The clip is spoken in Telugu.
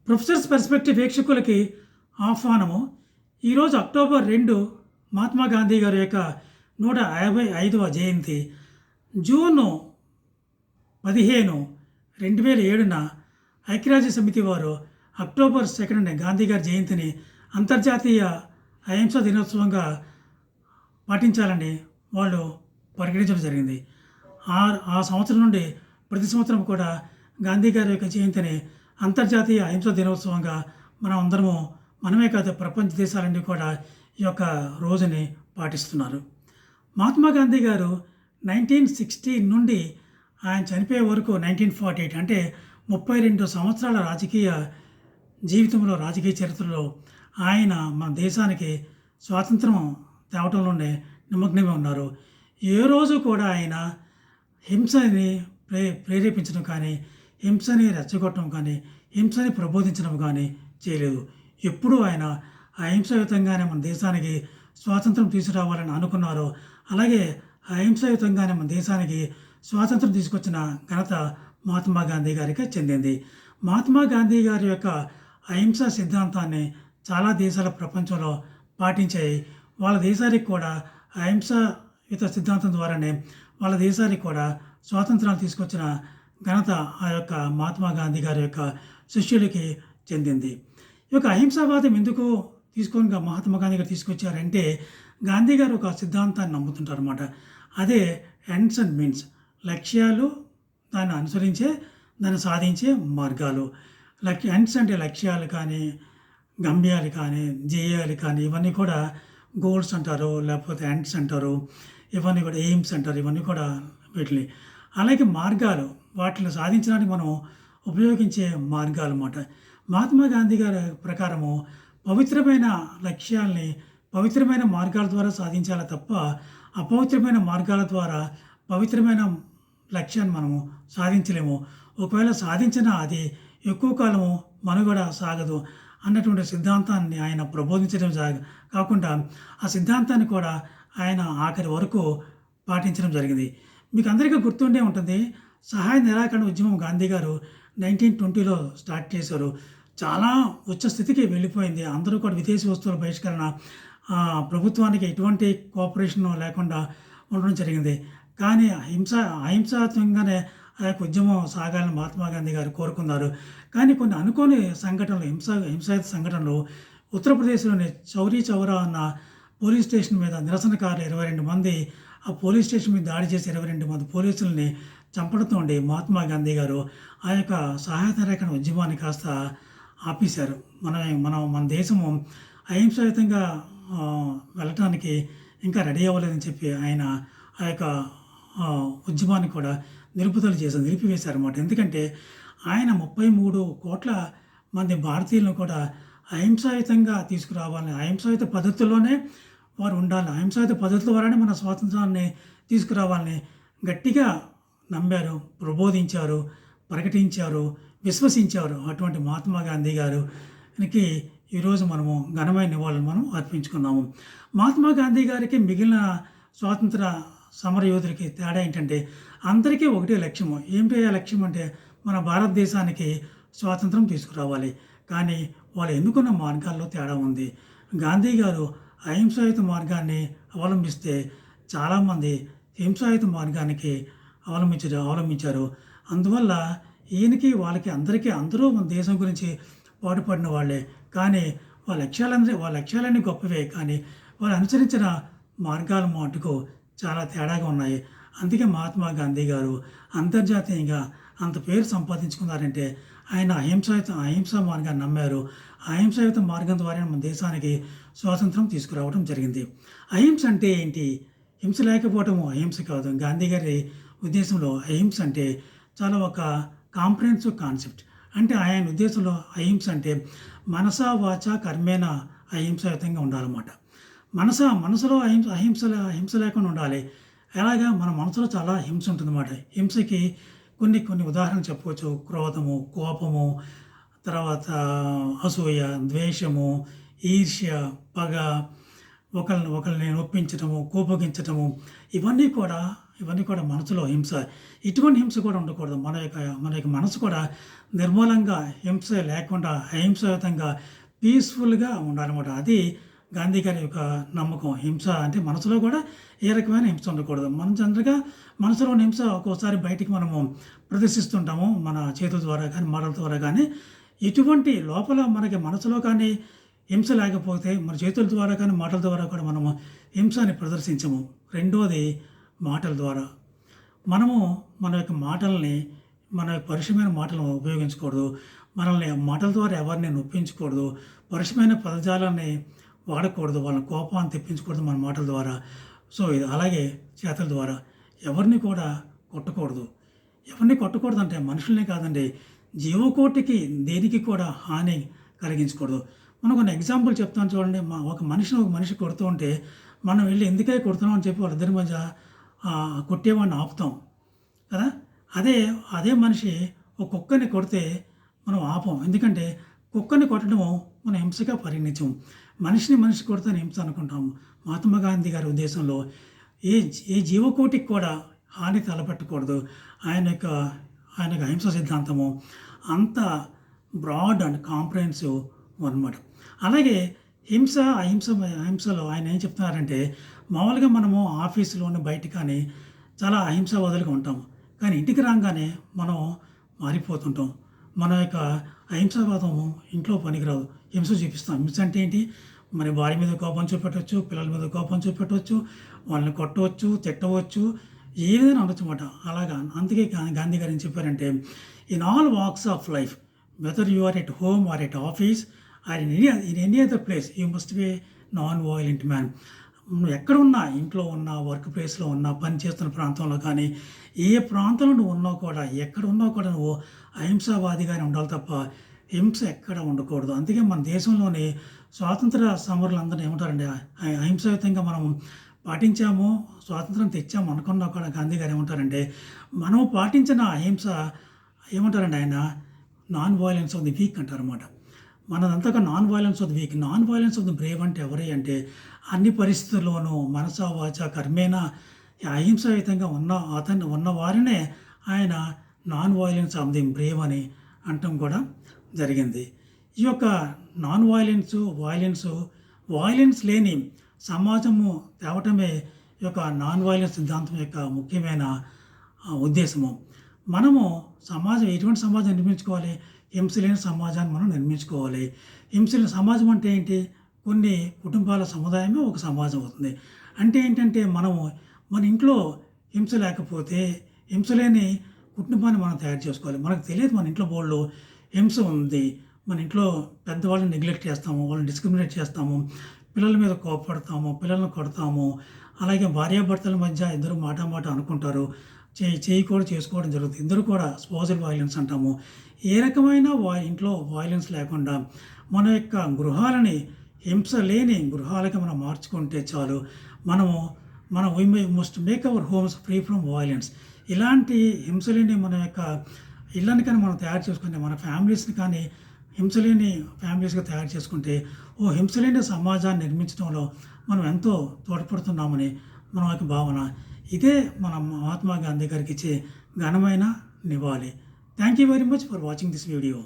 Professors perspective వీక్షకులకి ఆహ్వానము. ఈరోజు అక్టోబర్ 2 మహాత్మా గాంధీ గారి యొక్క 155వ జయంతి. జూన్ 15, 2007న ఐక్యరాజ్య సమితి వారు అక్టోబర్ 2 గాంధీ గారి జయంతిని అంతర్జాతీయ అహింసా దినోత్సవంగా పాటించాలని వాళ్ళు పరిగణించడం జరిగింది. ఆ సంవత్సరం నుండి ప్రతి సంవత్సరం కూడా గాంధీ గారి యొక్క జయంతిని అంతర్జాతీయ అహింసా దినోత్సవంగా మనం అందరము, మనమే కాదు ప్రపంచ దేశాలన్నీ కూడా ఈ యొక్క రోజుని పాటిస్తున్నారు. మహాత్మా గాంధీ గారు 1960 నుండి ఆయన చనిపోయే వరకు 1948 అంటే 32 సంవత్సరాల రాజకీయ జీవితంలో, రాజకీయ చరిత్రలో ఆయన మన దేశానికి స్వాతంత్రం తేవటంలోనే నిమగ్నమై ఉన్నారు. ఏ రోజు కూడా ఆయన హింసని ప్రేరేపించడం కానీ, హింసని రెచ్చగొట్టడం కానీ, హింసని ప్రబోధించడం కానీ చేయలేదు. ఎప్పుడూ ఆయన అహింసాయుతంగానే మన దేశానికి స్వాతంత్రం తీసుకురావాలని అనుకున్నారు. అలాగే అహింసాయుతంగానే మన దేశానికి స్వాతంత్రం తీసుకొచ్చిన ఘనత మహాత్మా గాంధీ గారికి చెందింది. మహాత్మా గాంధీ గారి యొక్క అహింసా సిద్ధాంతాన్ని చాలా దేశాల ప్రపంచంలో పాటించాయి. వాళ్ళ దేశానికి కూడా అహింసాయుత సిద్ధాంతం ద్వారానే వాళ్ళ దేశానికి కూడా స్వాతంత్రాలు తీసుకొచ్చిన ఘనత ఆ యొక్క మహాత్మా గాంధీ గారి యొక్క శిష్యులకి చెందింది. ఈ యొక్క అహింసావాదం ఎందుకు తీసుకొని మహాత్మా గాంధీ గారు తీసుకొచ్చారంటే, గాంధీ గారు ఒక సిద్ధాంతాన్ని నమ్ముతుంటారు అన్నమాట. అదే ఎండ్స్ అండ్ మీన్స్, లక్ష్యాలు, దాన్ని అనుసరించే, దాన్ని సాధించే మార్గాలు. ఎండ్స్ అంటే లక్ష్యాలు కానీ, గమ్యాలు కానీ, ధ్యేయాలు కానీ, ఇవన్నీ కూడా గోల్స్ అంటారు, లేకపోతే ఎండ్స్ అంటారు, ఇవన్నీ కూడా ఎయిమ్స్ అంటారు. ఇవన్నీ కూడా వీటిని. అలాగే మార్గాలు, వాటిని సాధించడానికి మనం ఉపయోగించే మార్గాలు అన్నమాట. మహాత్మా గాంధీ గారి ప్రకారము పవిత్రమైన లక్ష్యాల్ని పవిత్రమైన మార్గాల ద్వారా సాధించాలి తప్ప, అపవిత్రమైన మార్గాల ద్వారా పవిత్రమైన లక్ష్యాన్ని మనము సాధించలేము. ఒకవేళ సాధించినా అది ఎక్కువ కాలము మనుగడ సాగదు అన్నటువంటి సిద్ధాంతాన్ని ఆయన ప్రబోధించడం కాకుండా ఆ సిద్ధాంతాన్ని కూడా ఆయన ఆఖరి వరకు పాటించడం జరిగింది. మీకు అందరికీ గుర్తుండే ఉంటుంది, సహాయ నిరాకరణ ఉద్యమం గాంధీ గారు 1920లో స్టార్ట్ చేశారు. చాలా ఉచ్చ స్థితికి వెళ్ళిపోయింది. అందరూ కూడా విదేశీ వస్తువుల బహిష్కరణ, ప్రభుత్వానికి ఎటువంటి కోఆపరేషన్ లేకుండా ఉండడం జరిగింది. కానీ అహింసాత్మకంగానే ఆ యొక్క ఉద్యమం సాగాలని మహాత్మా గాంధీ గారు కోరుకున్నారు. కానీ కొన్ని అనుకోని సంఘటనలు, హింసాయుత సంఘటనలు, ఉత్తరప్రదేశ్లోని చౌరీ చౌరా అన్న పోలీస్ స్టేషన్ మీద నిరసనకారులు 22 మంది ఆ పోలీస్ స్టేషన్ మీద దాడి చేసి 22 మంది పోలీసులని చంపడంతో మహాత్మా గాంధీ గారు ఆ యొక్క సహాయ నిరాకరణ ఉద్యమాన్ని కాస్త ఆపేశారు. మన దేశము అహింసాయుతంగా వెళ్ళటానికి ఇంకా రెడీ అవ్వలేదని చెప్పి ఆయన ఆ యొక్క ఉద్యమాన్ని కూడా నిలిపివేశారన్నమాట. ఎందుకంటే ఆయన 33 కోట్ల మంది భారతీయులను కూడా అహింసాయుతంగా తీసుకురావాలని, అహింసాయుత పద్ధతుల్లోనే వారు ఉండాలి, అహింసాయుత పద్ధతుల ద్వారానే మన స్వాతంత్రాన్ని తీసుకురావాలని గట్టిగా నమ్మారు, ప్రబోధించారు, ప్రకటించారు, విశ్వసించారు. అటువంటి మహాత్మా గాంధీ గారికి ఈరోజు మనము ఘనమైన నివాళులు మనం అర్పించుకున్నాము. మహాత్మా గాంధీ గారికి మిగిలిన స్వాతంత్ర సమరయోధులకి తేడా ఏంటంటే, అందరికీ ఒకటే లక్ష్యము. ఏమిటి ఆ లక్ష్యం అంటే, మన భారతదేశానికి స్వాతంత్రం తీసుకురావాలి. కానీ వాళ్ళు ఎన్నుకున్న మార్గాల్లో తేడా ఉంది. గాంధీ గారు అహింసాయుత మార్గాన్ని అవలంబిస్తే, చాలామంది హింసాయుత మార్గానికి అవలంబించారు. అందువల్ల ఈయనకి వాళ్ళకి అందరూ మన దేశం గురించి పాటుపడిన వాళ్ళే. కానీ వాళ్ళ లక్ష్యాలన్నీ గొప్పవే, కానీ వాళ్ళు అనుసరించిన మార్గాలు మటుకు చాలా తేడాగా ఉన్నాయి. అందుకే మహాత్మా గాంధీ గారు అంతర్జాతీయంగా అంత పేరు సంపాదించుకున్నారంటే ఆయన అహింసా మార్గాన్ని నమ్మారు. అహింసాయుత మార్గం ద్వారా మన దేశానికి స్వాతంత్రం తీసుకురావడం జరిగింది. అహింస అంటే ఏంటి? హింస లేకపోవటము అహింస కాదు. గాంధీ గారి ఉద్దేశంలో అహింస అంటే చాలా ఒక కాంప్రహెన్సివ్ కాన్సెప్ట్. అంటే ఆయన ఉద్దేశంలో అహింస అంటే మనసా వాచ కర్మేణ అహింసాయుతంగా ఉండాలన్నమాట. మనసులో హింస లేకుండా ఉండాలి. ఎలాగా? మన మనసులో చాలా హింస ఉంటుందన్నమాట. హింసకి కొన్ని ఉదాహరణలు చెప్పవచ్చు. క్రోధము, కోపము, తర్వాత అసూయ, ద్వేషము, ఈర్ష్య, పగ, ఒకరిని ఒప్పించటము, కోపగించటము, ఇవన్నీ కూడా ఇవన్నీ కూడా మనసులో హింస. ఇటువంటి హింస కూడా ఉండకూడదు. మన యొక్క మనసు కూడా నిర్మూలంగా హింస లేకుండా అహింసాయుతంగా పీస్‌ఫుల్‌గా ఉండాలన్నమాట. అది గాంధీ గారి యొక్క నమ్మకం. హింస అంటే మనసులో కూడా ఏ రకమైన హింస ఉండకూడదు. మనం జనరల్‌గా మనసులోని హింస ఒక్కోసారి బయటికి మనము ప్రదర్శిస్తుంటాము. మన చేతుల ద్వారా కానీ, మాటల ద్వారా కానీ. ఇటువంటి లోపల మనకి మనసులో కానీ హింస లేకపోతే మన చేతుల ద్వారా కానీ, మాటల ద్వారా కూడా మనము హింసని ప్రదర్శించము. రెండోది మాటల ద్వారా. మనము మన యొక్క మాటల్ని మన యొక్క పరుషమైన మాటలను ఉపయోగించకూడదు. మనల్ని మాటల ద్వారా ఎవరిని నొప్పించకూడదు. పరుషమైన పదజాలాన్ని వాడకూడదు. వాళ్ళ కోపాన్ని తెప్పించకూడదు మన మాటల ద్వారా. సో ఇది అలాగే చేతల ద్వారా ఎవరిని కూడా కొట్టకూడదు. ఎవరిని కొట్టకూడదంటే మనుషుల్నే కాదండి, జీవకోటికి దేనికి కూడా హాని కలిగించకూడదు. మనం కొన్ని ఎగ్జాంపుల్ చెప్తాను చూడండి. ఒక మనిషి కొడుతూ ఉంటే మనం వెళ్ళి ఎందుకై కొడుతున్నాం అని చెప్పి వాళ్ళిద్దరి మధ్య కొట్టేవాడిని ఆపుతాం కదా. అదే మనిషి ఒక కుక్కని కొడితే మనం ఆపం. ఎందుకంటే కుక్కని కొట్టడము మనం హింసగా పరిగణించం. మనిషి కొడితే హింస అనుకుంటాం. మహాత్మా గాంధీ గారి ఉద్దేశంలో ఏ జీవకోటికి కూడా హాని తలపెట్టకూడదు. ఆయన యొక్క అహింస సిద్ధాంతము అంత బ్రాడ్ అండ్ కాంప్రహెన్సివ్ అనమాట. అలాగే అహింసలో ఆయన ఏం చెప్తున్నారంటే, మామూలుగా మనము ఆఫీసులోని బయట కానీ చాలా అహింసావాదులుగా ఉంటాం. కానీ ఇంటికి రాగానే మనం మారిపోతుంటాం. మన యొక్క అహింసావాదము ఇంట్లో పనికిరాదు. హింస చూపిస్తాం. హింస అంటే ఏంటి? మన భార్య మీద కోపం చూపెట్టవచ్చు, పిల్లల మీద కోపం చూపెట్టవచ్చు, వాళ్ళని కొట్టవచ్చు, తిట్టవచ్చు, ఏదైనా అనొచ్చు అన్నమాట. అలాగా అందుకే గాంధీ గారు ఏం చెప్పారంటే, in all walks of life whether you are at home or at office or in any other place you must be non violent man. నువ్వు ఎక్కడున్నా, ఇంట్లో ఉన్నా, వర్క్ ప్లేస్లో ఉన్నా, పని చేస్తున్న ప్రాంతంలో కానీ, ఏ ప్రాంతంలో నువ్వు ఉన్నావు కూడా, ఎక్కడ ఉన్నావు కూడా నువ్వు అహింసావాదిగానే ఉండాలి తప్ప హింస ఎక్కడ ఉండకూడదు. అందుకే మన దేశంలోని స్వాతంత్ర సమరులందరూ ఏమంటారండి, అహింసాయుతంగా మనం పాటించాము, స్వాతంత్రం తెచ్చాము అనుకున్నా కూడా గాంధీ గారు ఏమంటారంటే, మనం పాటించిన అహింస ఏమంటారండి ఆయన, non violence of the weak అంటారన్నమాట. మనదంతా non violence of the weak. Non violence of the brave అంటే ఎవరి అంటే, అన్ని పరిస్థితుల్లోనూ మనస వాచ కర్మేణ అహింసాయుతంగా ఉన్న వారినే ఆయన non violence of the Brave అని అంటం కూడా జరిగింది. ఈ యొక్క నాన్ వయలెన్స్ లేని సమాజము తేవటమే ఈ యొక్క నాన్ వయలెన్స్ సిద్ధాంతం యొక్క ముఖ్యమైన ఉద్దేశము. మనము ఎటువంటి సమాజం నిర్మించుకోవాలి? హింస లేని సమాజాన్ని మనం నిర్మించుకోవాలి. హింస లేని సమాజం అంటే ఏంటి? కొన్ని కుటుంబాల సముదాయమే ఒక సమాజం అవుతుంది. అంటే ఏంటంటే, మన ఇంట్లో హింస లేకపోతే హింస లేని కుటుంబాన్ని మనం తయారు చేసుకోవాలి. మనకు తెలియదు మన ఇంట్లో బోల్డు హింస ఉంది. మన ఇంట్లో పెద్దవాళ్ళని నెగ్లెక్ట్ చేస్తాము, వాళ్ళని డిస్క్రిమినేట్ చేస్తాము, పిల్లల మీద కోపపడతాము, పిల్లల్ని కొడతాము. అలాగే భార్యాభర్తల మధ్య ఇద్దరు మాట అనుకుంటారు, చేయి కూడా చేసుకోవడం జరుగుతుంది. ఇద్దరు కూడా స్పోజల్ వైలెన్స్ అంటాము. ఏ రకమైన ఇంట్లో వైలెన్స్ లేకుండా మన యొక్క గృహాలని హింస లేని గృహాలకి మనం మార్చుకుంటే చాలు. We must make our homes free from violence. ఇలాంటి హింస లేని మన యొక్క ఇళ్ళని కానీ మనం తయారు చేసుకుంటే, మన ఫ్యామిలీస్ని కానీ హింస లేని ఫ్యామిలీస్గా తయారు చేసుకుంటే, హింస లేని సమాజాన్ని నిర్మించడంలో మనం ఎంతో తోడ్పడుతున్నామని మన యొక్క భావన. ఇదే మన మహాత్మా గాంధీ గారికి ఇచ్చే ఘనమైన నివాళి. Thank you very much for watching this video.